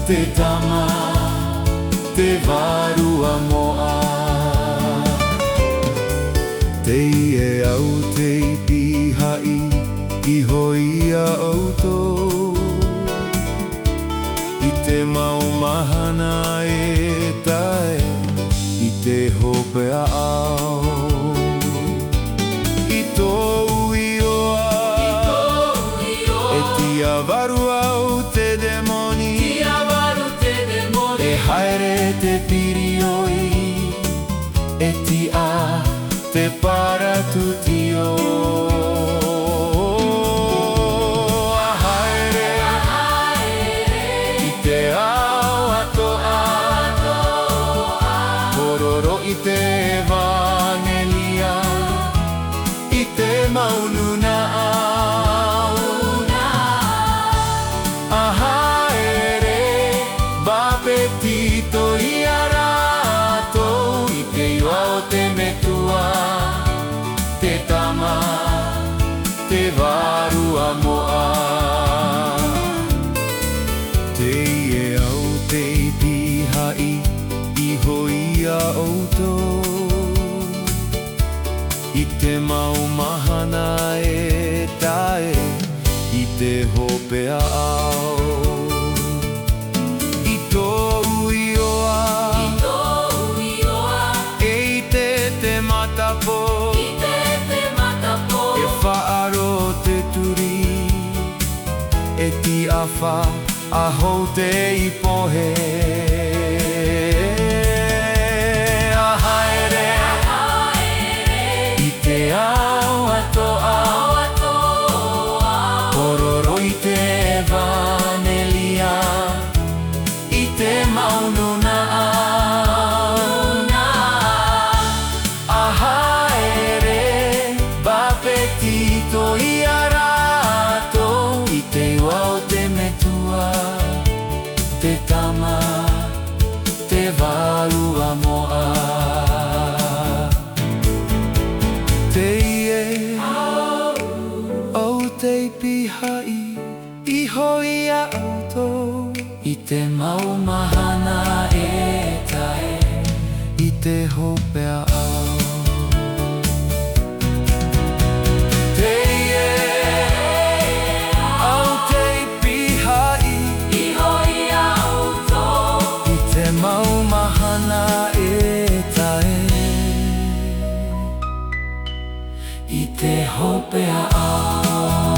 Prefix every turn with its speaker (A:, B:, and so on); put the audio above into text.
A: te tama, te warua moa. Te ie au te ipihai, iho ia outou. I te maumahana e tae, i te hopea au. I tō uioa, e tia waru au te demoni. E haere te pirioi, e tia te paratutio. A haere, i te ao atoa, kororo i te evangelia, i te maununa au. A haere, bapetito i a rātou, i te iwa o te metua, te tama, te warua moa. Te ie au te ipihai, iho ia outou. I te maumahana e tae, i te hopea au. I tō uioa, e i te matapo, e whaaro te turi, e ti awha a hou te ipohe. A haere, i te ao atoa, kororo i te evangelia, i te maununa au. A haere, bapetito i a rātou, i te iwa o te metua, te tama, te warua moa. Te ie au te ipihai, iho ia outou. I te maumahana e tae, i te hopea au. Te ie au te ipihai, iho ia outou. I te maumahana e tae, i te hopea au.